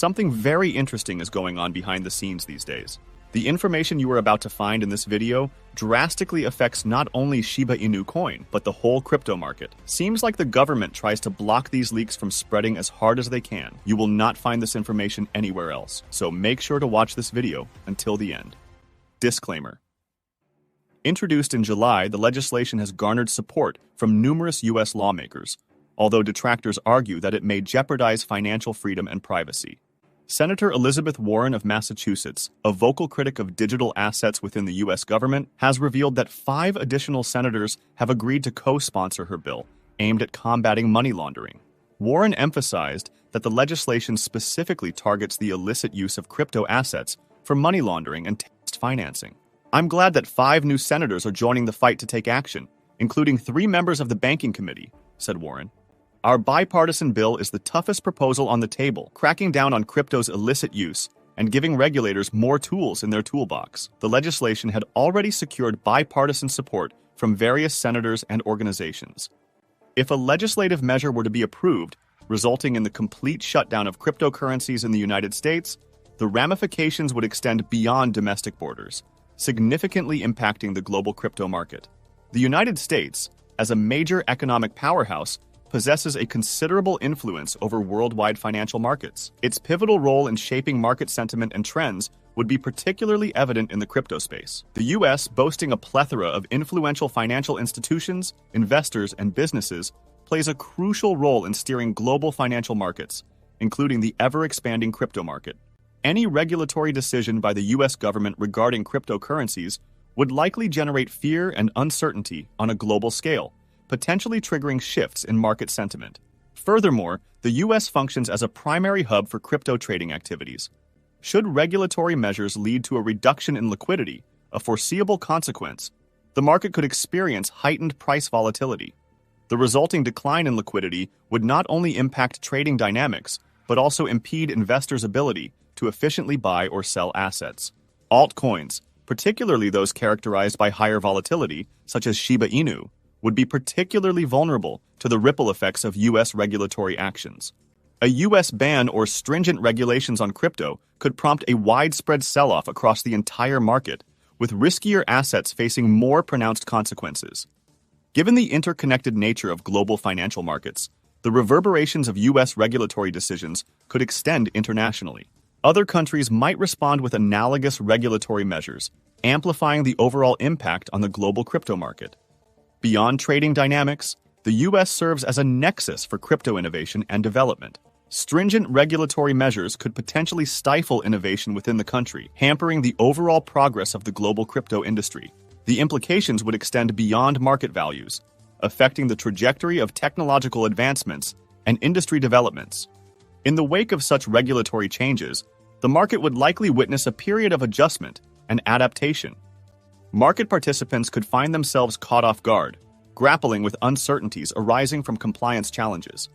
Something very interesting is going on behind the scenes these days. The information you are about to find in this video drastically affects not only Shiba Inu coin, but the whole crypto market. Seems like the government tries to block these leaks from spreading as hard as they can. You will not find this information anywhere else, so make sure to watch this video until the end. Disclaimer. Introduced in July, the legislation has garnered support from numerous U.S. lawmakers, although detractors argue that it may jeopardize financial freedom and privacy. Senator Elizabeth Warren of Massachusetts, a vocal critic of digital assets within the U.S. government, has revealed that 5 additional senators have agreed to co-sponsor her bill aimed at combating money laundering. Warren emphasized that the legislation specifically targets the illicit use of crypto assets for money laundering and terrorist financing. "I'm glad that 5 new senators are joining the fight to take action, including 3 members of the Banking Committee," said Warren. "Our bipartisan bill is the toughest proposal on the table, cracking down on crypto's illicit use and giving regulators more tools in their toolbox." The legislation had already secured bipartisan support from various senators and organizations. If a legislative measure were to be approved, resulting in the complete shutdown of cryptocurrencies in the United States, the ramifications would extend beyond domestic borders, significantly impacting the global crypto market. The United States, as a major economic powerhouse, possesses a considerable influence over worldwide financial markets. Its pivotal role in shaping market sentiment and trends would be particularly evident in the crypto space. The U.S., boasting a plethora of influential financial institutions, investors, and businesses, plays a crucial role in steering global financial markets, including the ever-expanding crypto market. Any regulatory decision by the U.S. government regarding cryptocurrencies would likely generate fear and uncertainty on a global scale, potentially triggering shifts in market sentiment. Furthermore, the U.S. functions as a primary hub for crypto trading activities. Should regulatory measures lead to a reduction in liquidity, a foreseeable consequence, the market could experience heightened price volatility. The resulting decline in liquidity would not only impact trading dynamics, but also impede investors' ability to efficiently buy or sell assets. Altcoins, particularly those characterized by higher volatility, such as Shiba Inu, would be particularly vulnerable to the ripple effects of U.S. regulatory actions. A U.S. ban or stringent regulations on crypto could prompt a widespread sell-off across the entire market, with riskier assets facing more pronounced consequences. Given the interconnected nature of global financial markets, the reverberations of U.S. regulatory decisions could extend internationally. Other countries might respond with analogous regulatory measures, amplifying the overall impact on the global crypto market. Beyond trading dynamics, the U.S. serves as a nexus for crypto innovation and development. Stringent regulatory measures could potentially stifle innovation within the country, hampering the overall progress of the global crypto industry. The implications would extend beyond market values, affecting the trajectory of technological advancements and industry developments. In the wake of such regulatory changes, the market would likely witness a period of adjustment and adaptation. Market participants could find themselves caught off guard, grappling with uncertainties arising from compliance challenges.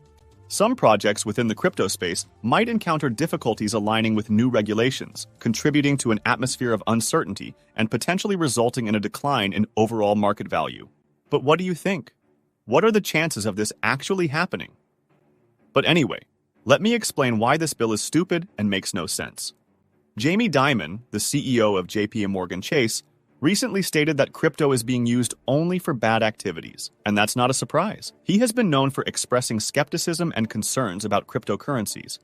Some projects within the crypto space might encounter difficulties aligning with new regulations, contributing to an atmosphere of uncertainty and potentially resulting in a decline in overall market value. But what do you think? What are the chances of this actually happening? But anyway, let me explain why this bill is stupid and makes no sense. Jamie Dimon, the CEO of JP Chase, recently stated that crypto is being used only for bad activities, and that's not a surprise. He has been known for expressing skepticism and concerns about cryptocurrencies.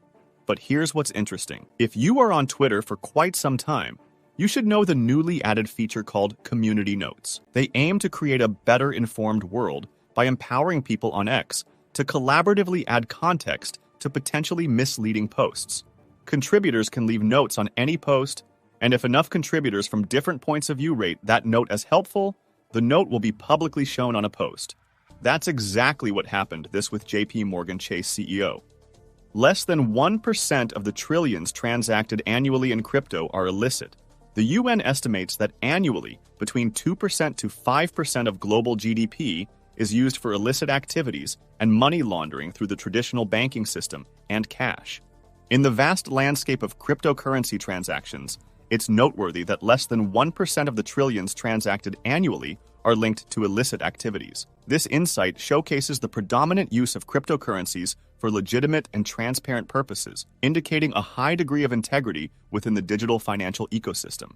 But here's what's interesting. If you are on Twitter for quite some time, you should know the newly added feature called Community Notes. They aim to create a better informed world by empowering people on X to collaboratively add context to potentially misleading posts. Contributors can leave notes on any post, and if enough contributors from different points of view rate that note as helpful, the note will be publicly shown on a post. That's exactly what happened this with JP Chase CEO. Less than 1% of the trillions transacted annually in crypto are illicit. The UN estimates that annually, between 2% to 5% of global GDP is used for illicit activities and money laundering through the traditional banking system and cash. In the vast landscape of cryptocurrency transactions, it's noteworthy that less than 1% of the trillions transacted annually are linked to illicit activities. This insight showcases the predominant use of cryptocurrencies for legitimate and transparent purposes, indicating a high degree of integrity within the digital financial ecosystem.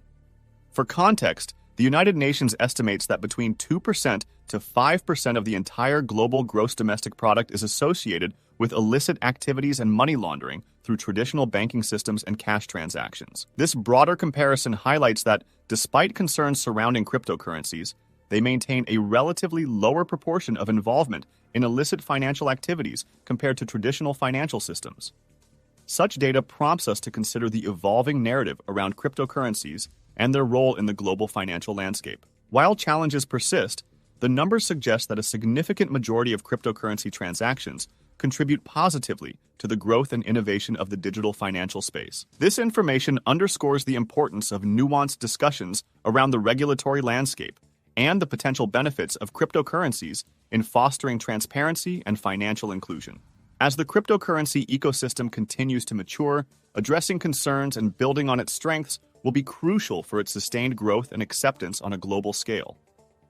For context, the United Nations estimates that between 2% to 5% of the entire global gross domestic product is associated with illicit activities and money laundering through traditional banking systems and cash transactions. This broader comparison highlights that, despite concerns surrounding cryptocurrencies, they maintain a relatively lower proportion of involvement in illicit financial activities compared to traditional financial systems. Such data prompts us to consider the evolving narrative around cryptocurrencies and their role in the global financial landscape. While challenges persist, the numbers suggest that a significant majority of cryptocurrency transactions contribute positively to the growth and innovation of the digital financial space. This information underscores the importance of nuanced discussions around the regulatory landscape and the potential benefits of cryptocurrencies in fostering transparency and financial inclusion. As the cryptocurrency ecosystem continues to mature, addressing concerns and building on its strengths will be crucial for its sustained growth and acceptance on a global scale.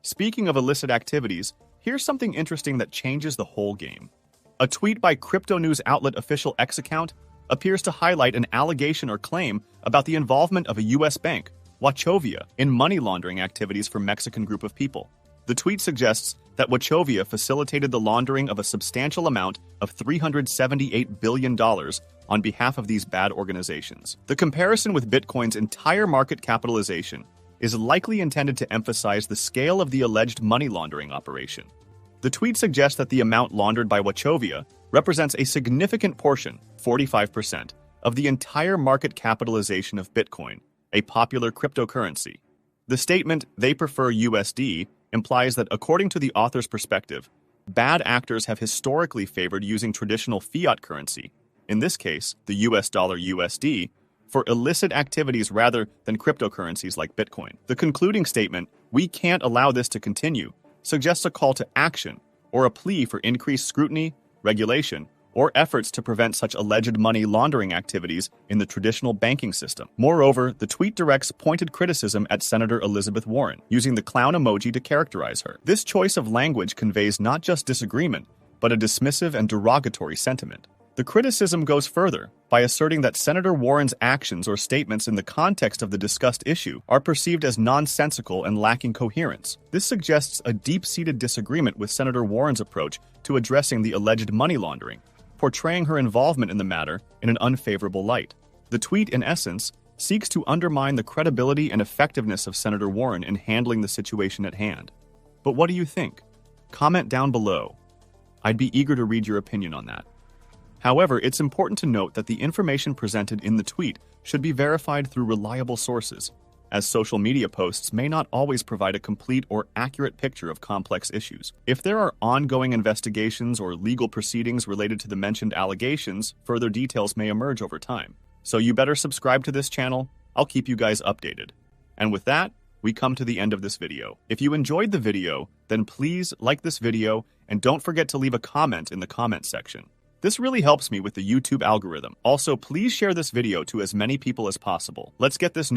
Speaking of illicit activities, here's something interesting that changes the whole game. A tweet by crypto news outlet official X account appears to highlight an allegation or claim about the involvement of a U.S. bank, Wachovia, in money laundering activities for Mexican group of people. The tweet suggests that Wachovia facilitated the laundering of a substantial amount of $378 billion on behalf of these bad organizations. The comparison with Bitcoin's entire market capitalization is likely intended to emphasize the scale of the alleged money laundering operation. The tweet suggests that the amount laundered by Wachovia represents a significant portion, 45%, of the entire market capitalization of Bitcoin, a popular cryptocurrency. The statement, "They prefer USD," implies that, according to the author's perspective, bad actors have historically favored using traditional fiat currency, in this case, the US dollar USD, for illicit activities rather than cryptocurrencies like Bitcoin. The concluding statement, "We can't allow this to continue," suggests a call to action or a plea for increased scrutiny, regulation, or efforts to prevent such alleged money laundering activities in the traditional banking system. Moreover, the tweet directs pointed criticism at Senator Elizabeth Warren, using the clown emoji to characterize her. This choice of language conveys not just disagreement, but a dismissive and derogatory sentiment. The criticism goes further by asserting that Senator Warren's actions or statements in the context of the discussed issue are perceived as nonsensical and lacking coherence. This suggests a deep-seated disagreement with Senator Warren's approach to addressing the alleged money laundering, portraying her involvement in the matter in an unfavorable light. The tweet, in essence, seeks to undermine the credibility and effectiveness of Senator Warren in handling the situation at hand. But what do you think? Comment down below. I'd be eager to read your opinion on that. However, it's important to note that the information presented in the tweet should be verified through reliable sources, as social media posts may not always provide a complete or accurate picture of complex issues. If there are ongoing investigations or legal proceedings related to the mentioned allegations, further details may emerge over time. So you better subscribe to this channel. I'll keep you guys updated. And with that, we come to the end of this video. If you enjoyed the video, then please like this video and don't forget to leave a comment in the comment section. This really helps me with the YouTube algorithm. Also, please share this video to as many people as possible. Let's get this news